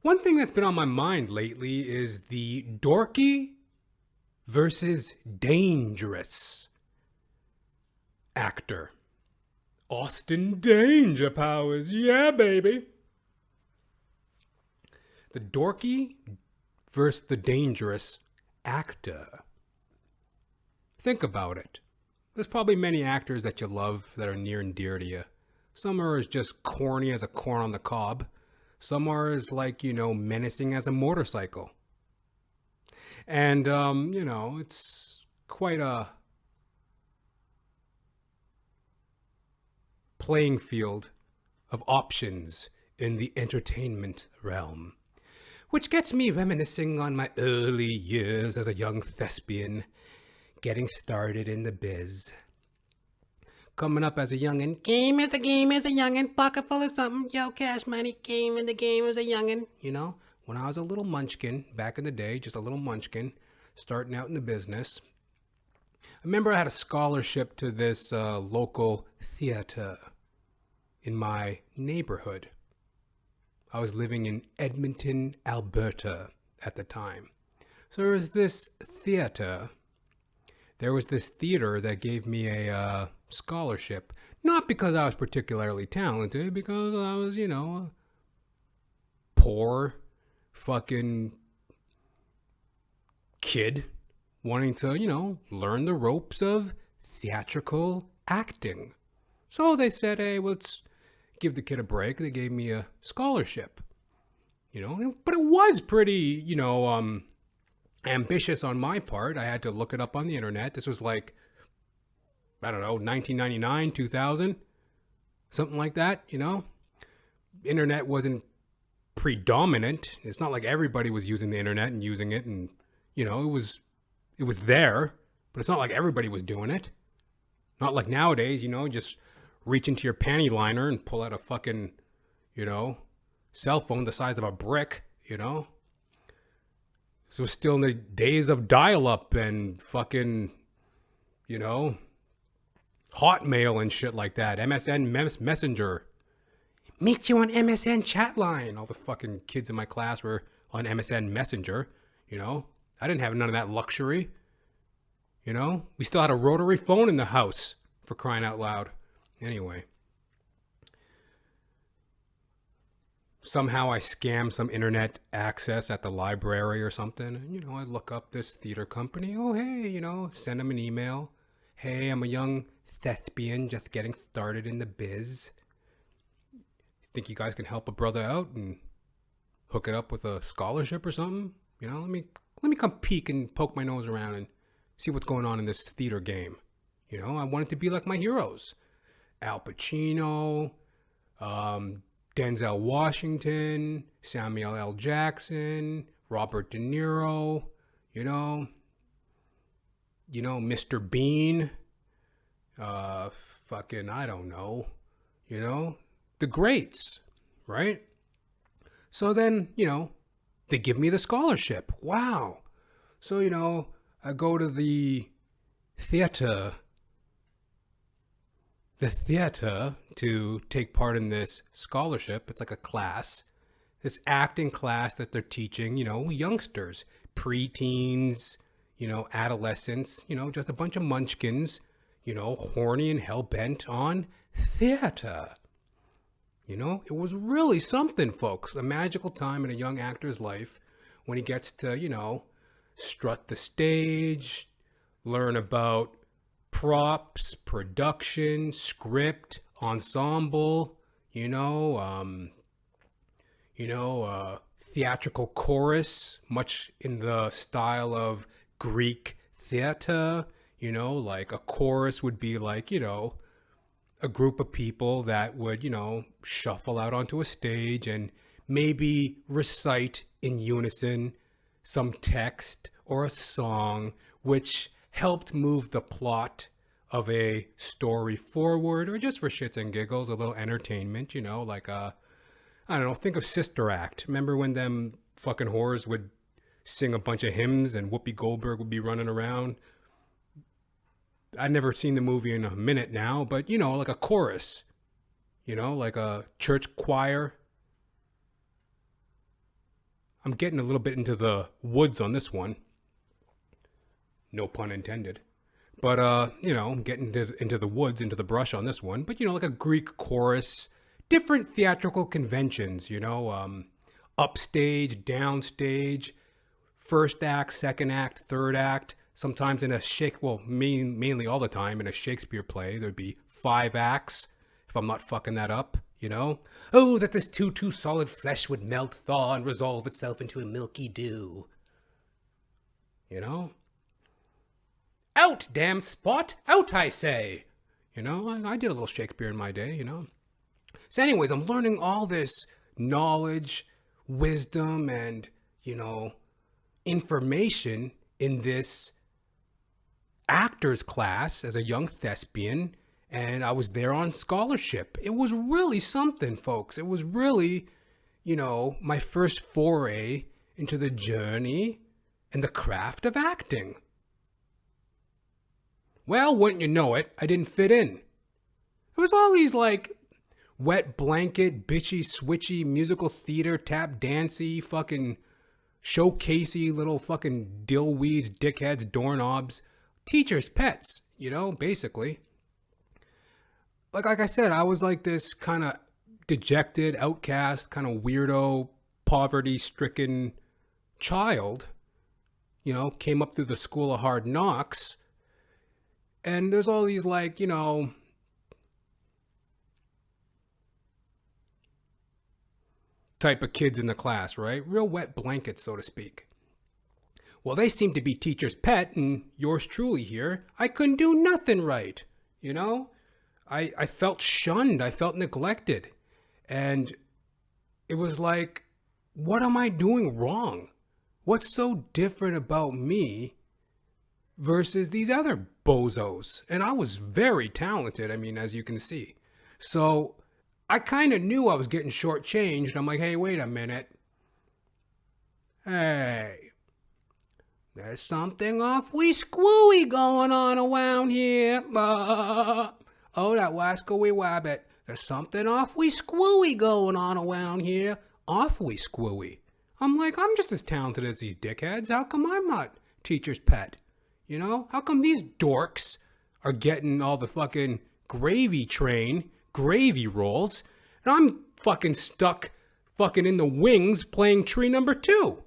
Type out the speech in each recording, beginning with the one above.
One thing that's been on my mind lately is the dorky versus dangerous actor. Austin Danger Powers, yeah, baby. The dorky versus the dangerous actor. Think about it. There's probably many actors that you love that are near and dear to you. Some are as just corny as a corn on the cob. Some are as menacing as a motorcycle. And, it's quite a playing field of options in the entertainment realm. Which gets me reminiscing on my early years as a young thespian, getting started in the biz. Coming up as a youngin', game is a youngin', pocket full of something, yo, cash money, game in the game as a youngin'. When I was a little munchkin, back in the day, just a little munchkin, starting out in the business. I remember I had a scholarship to this local theater in my neighborhood. I was living in Edmonton, Alberta at the time. So there was this theater. There was this theater that gave me a scholarship. Not because I was particularly talented, because I was, a poor fucking kid wanting to, learn the ropes of theatrical acting. So they said, hey, let's give the kid a break. They gave me a scholarship, but it was pretty, ambitious on my part. I had to look it up on the internet. This was 1999, 2000, something like that, Internet wasn't predominant. It's not like everybody was using the internet and using it, and, it was there, but it's not like everybody was doing it. Not like nowadays, just reach into your panty liner and pull out a fucking, cell phone the size of a brick, So it was still in the days of dial-up and fucking, Hotmail and shit like that. MSN Messenger. Meet you on MSN chat line. All the fucking kids in my class were on MSN Messenger, I didn't have none of that luxury, We still had a rotary phone in the house, for crying out loud. Anyway. Somehow I scammed some internet access at the library or something. And, I look up this theater company. Oh, hey, send them an email. Hey, I'm a young thespian just getting started in the biz. Think you guys can help a brother out and hook it up with a scholarship or something? Let me come peek and poke my nose around and see what's going on in this theater game. I want it to be like my heroes. Al Pacino, Denzel Washington, Samuel L. Jackson, Robert De Niro, Mr. Bean, I don't know, the greats, right? So then, they give me the scholarship. Wow. So, I go to the theater to take part in this scholarship. It's like a class, this acting class that they're teaching, youngsters, preteens, adolescents, just a bunch of munchkins, horny and hell-bent on theater. It was really something, folks. A magical time in a young actor's life when he gets to, strut the stage, learn about props, production, script, ensemble, theatrical chorus, much in the style of Greek theater, like a chorus would be like, a group of people that would, shuffle out onto a stage and maybe recite in unison some text or a song which helped move the plot of a story forward, or just for shits and giggles, a little entertainment, think of Sister Act. Remember when them fucking whores would sing a bunch of hymns and Whoopi Goldberg would be running around? I've never seen the movie in a minute now, but, like a chorus, like a church choir. I'm getting a little bit into the woods on this one. No pun intended. But, I'm getting into the woods, into the brush on this one. But, like a Greek chorus, different theatrical conventions, upstage, downstage, first act, second act, third act. Sometimes in a mainly all the time in a Shakespeare play, there'd be 5 acts, if I'm not fucking that up, Oh, that this too solid flesh would melt, thaw, and resolve itself into a milky dew. Out, damn spot! Out, I say! I did a little Shakespeare in my day, So anyways, I'm learning all this knowledge, wisdom, and, information in this actor's class as a young thespian, and I was there on scholarship. It was really something, folks. It was really, my first foray into the journey and the craft of acting. Well, wouldn't you know it, I didn't fit in. It was all these, wet blanket, bitchy, switchy, musical theater, tap dancey, fucking showcasey little fucking dillweeds, dickheads, doorknobs, teachers' pets, basically. Like I said, I was like this kind of dejected, outcast, kind of weirdo, poverty-stricken child, came up through the school of hard knocks. And there's all these type of kids in the class, right? Real wet blankets, so to speak. Well, they seem to be teacher's pet, and yours truly here, I couldn't do nothing right, I felt shunned, I felt neglected, and it was like, what am I doing wrong? What's so different about me versus these other bozos? And I was very talented, as you can see. So I kind of knew I was getting shortchanged. I'm like, hey, wait a minute. Hey, there's something awfully squooey going on around here. Oh, that wascally wabbit. There's something awfully squooey going on around here. Awfully squooey. I'm like, I'm just as talented as these dickheads. How come I'm not teacher's pet? How come these dorks are getting all the fucking gravy train, gravy rolls, and I'm fucking stuck fucking in the wings playing tree number 2?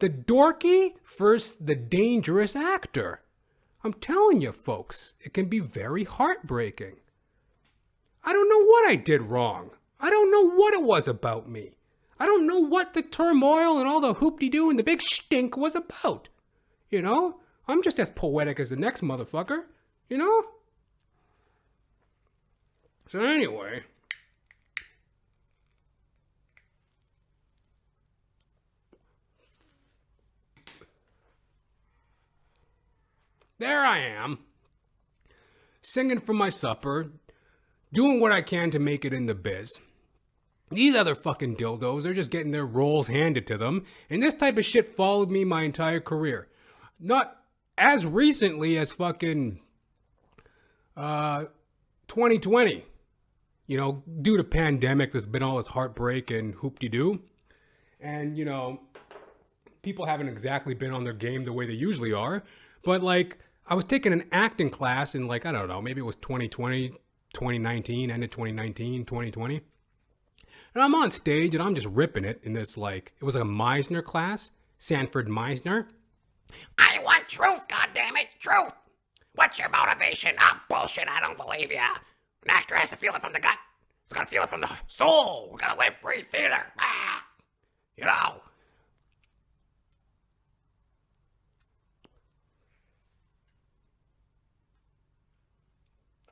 The dorky versus the dangerous actor. I'm telling you, folks, it can be very heartbreaking. I don't know what I did wrong. I don't know what it was about me. I don't know what the turmoil and all the hoop-de-doo and the big stink was about. I'm just as poetic as the next motherfucker, So anyway, there I am, singing for my supper, doing what I can to make it in the biz. These other fucking dildos, they're just getting their roles handed to them, and this type of shit followed me my entire career. Not as recently as fucking 2020. Due to pandemic, there's been all this heartbreak and hoop-de-doo. And, people haven't exactly been on their game the way they usually are. But, I was taking an acting class in, I don't know, maybe it was 2020, 2019, ended 2019, 2020. And I'm on stage, and I'm just ripping it in this, it was a Meisner class, Sanford Meisner. I want truth, goddammit, truth! What's your motivation? Bullshit, I don't believe you. An actor has to feel it from the gut. He's gotta feel it from the soul. We gotta live, breathe theater.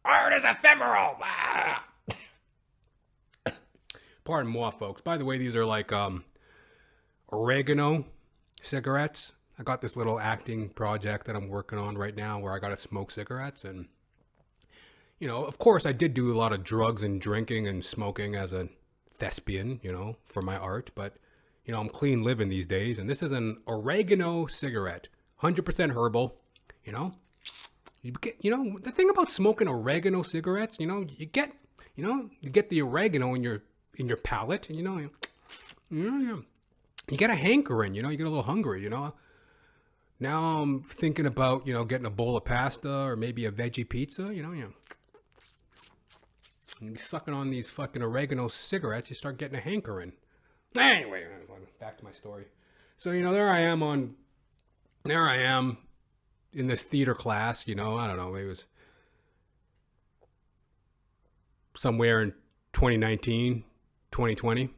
Art is ephemeral. Pardon moi, folks. By the way, these are oregano cigarettes. I got this little acting project that I'm working on right now where I got to smoke cigarettes. And, of course, I did do a lot of drugs and drinking and smoking as a thespian, for my art. But, I'm clean living these days. And this is an oregano cigarette, 100% herbal, You get, the thing about smoking oregano cigarettes, you get the oregano in your palate, and you get a hankering, you get a little hungry, Now I'm thinking about, getting a bowl of pasta or maybe a veggie pizza, And sucking on these fucking oregano cigarettes, you start getting a hankering. Anyway, back to my story. So, there I am in this theater class, I don't know, it was somewhere in 2019, 2020.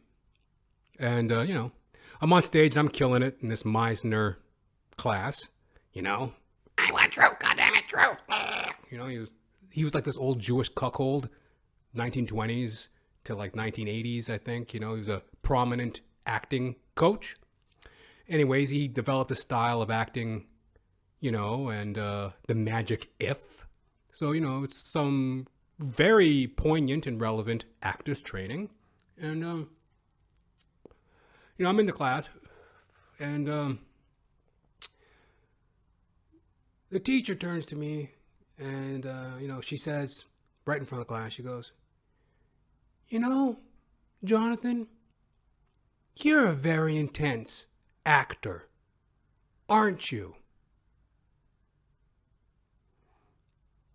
And, I'm on stage and I'm killing it in this Meisner class, I want truth, goddammit, truth. He was like this old Jewish cuckold, 1920s to like 1980s, I think. He was a prominent acting coach. Anyways, he developed a style of acting, and the magic if. So, it's some very poignant and relevant actors training. And, I'm in the class and the teacher turns to me and, she says right in front of the class, she goes, Jonathan, you're a very intense actor, aren't you?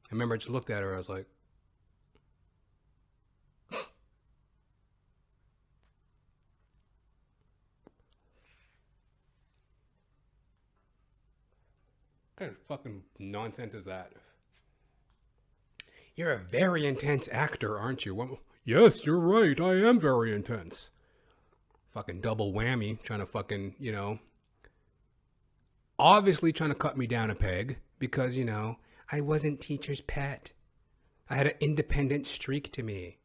I remember I just looked at her. I was like, what kind of fucking nonsense is that? You're a very intense actor, aren't you? Well, yes, you're right. I am very intense. Fucking double whammy, trying to fucking, obviously trying to cut me down a peg because, I wasn't teacher's pet. I had an independent streak to me.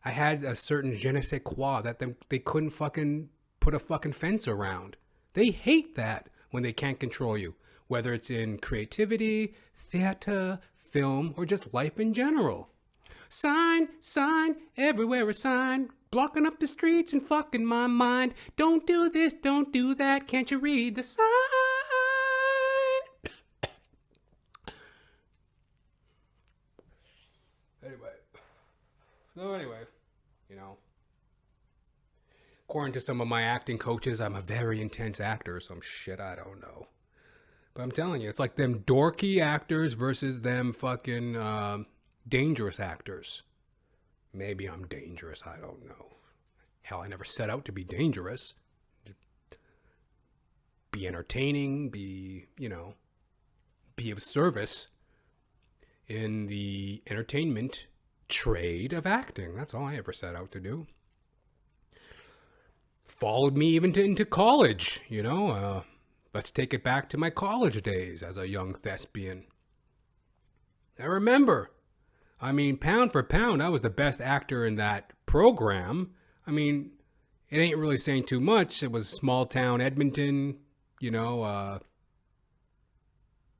I had a certain je ne sais quoi that they couldn't fucking put a fucking fence around. They hate that when they can't control you, whether it's in creativity, theater, film, or just life in general. Sign, everywhere a sign, blocking up the streets and fucking my mind. Don't do this, don't do that, can't you read the sign? Anyway, according to some of my acting coaches, I'm a very intense actor, some shit I don't know. But I'm telling you, it's like them dorky actors versus them fucking dangerous actors. Maybe I'm dangerous, I don't know. Hell, I never set out to be dangerous. Be entertaining, be of service in the entertainment trade of acting. That's all I ever set out to do. Followed me even into college, let's take it back to my college days as a young thespian. I remember, pound for pound, I was the best actor in that program. It ain't really saying too much. It was small town Edmonton,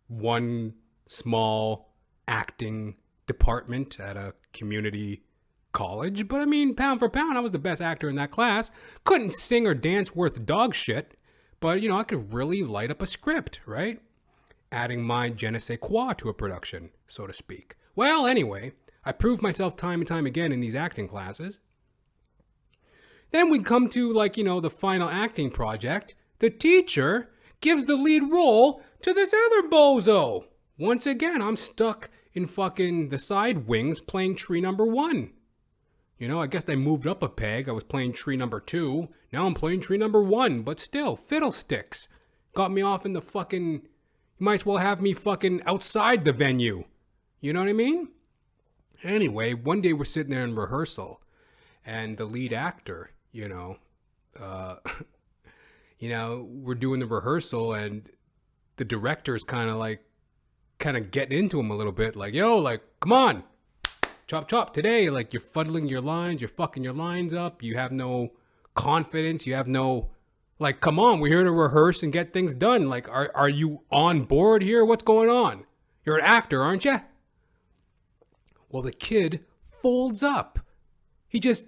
one small acting department at a community college. But pound for pound, I was the best actor in that class. Couldn't sing or dance worth dog shit. But, I could really light up a script, right? Adding my je ne sais quoi to a production, so to speak. Well, anyway, I proved myself time and time again in these acting classes. Then we come to, the final acting project. The teacher gives the lead role to this other bozo. Once again, I'm stuck in fucking the side wings playing tree number 1. I guess they moved up a peg. I was playing tree number 2. Now I'm playing tree number 1. But still, fiddlesticks. Got me off in the fucking... You might as well have me fucking outside the venue. You know what I mean? Anyway, one day we're sitting there in rehearsal. And the lead actor, we're doing the rehearsal and the director's kind of getting into him a little bit. Come on. Chop, today, you're fuddling your lines, you're fucking your lines up, you have no confidence, you have no, come on, we're here to rehearse and get things done. Are you on board here? What's going on? You're an actor, aren't you? Well, the kid folds up. He just...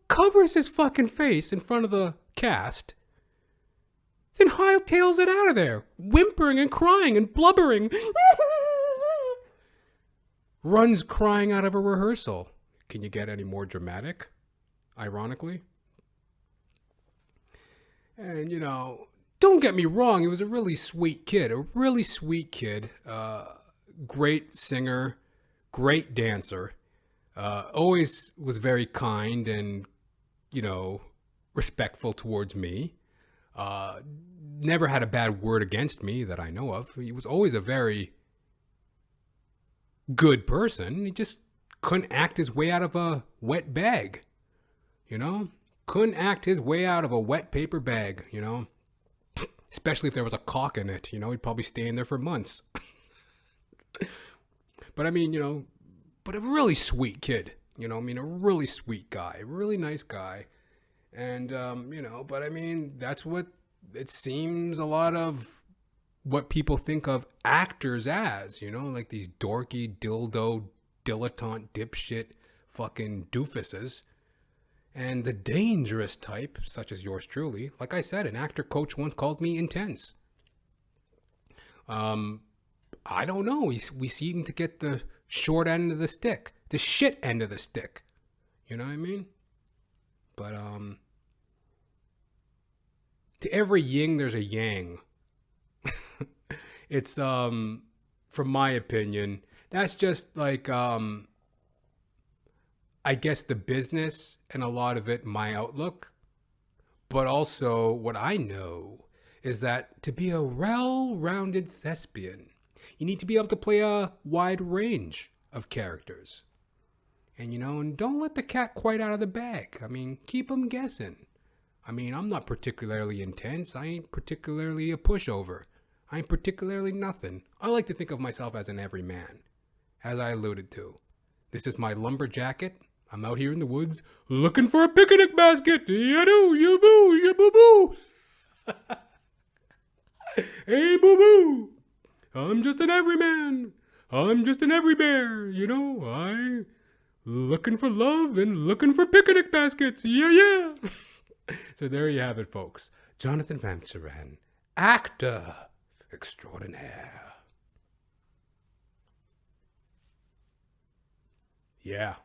covers his fucking face in front of the cast then hightails it out of there, whimpering and crying and blubbering. Runs crying out of a rehearsal. Can you get any more dramatic? Ironically. And, don't get me wrong, he was a really sweet kid. Great singer, great dancer. Always was very kind and, respectful towards me. Never had a bad word against me that I know of. He was always a very good person. He just couldn't act his way out of a wet bag, Couldn't act his way out of a wet paper bag, Especially if there was a cock in it, he'd probably stay in there for months. But but a really sweet kid, a really sweet guy, a really nice guy. And, that's what it seems a lot of what people think of actors as, like these dorky, dildo, dilettante, dipshit, fucking doofuses. And the dangerous type, such as yours truly, like I said, an actor coach once called me intense. I don't know. We seem to get the short end of the stick, the shit end of the stick. You know what I mean? But, to every yin, there's a yang. It's, from my opinion, that's just like, I guess the business and a lot of it, my outlook. But also what I know is that to be a well-rounded thespian, you need to be able to play a wide range of characters. And, and don't let the cat quite out of the bag. Keep them guessing. I'm not particularly intense. I ain't particularly a pushover. I ain't particularly nothing. I like to think of myself as an everyman, as I alluded to. This is my lumber jacket. I'm out here in the woods looking for a picnic basket. Ya-doo, ya-boo, ya-boo-boo. Hey, boo-boo. I'm just an everyman. I'm just an everybear, I looking for love and looking for picnic baskets. Yeah. So there you have it, folks. Jonathan Van Saran, actor extraordinaire. Yeah.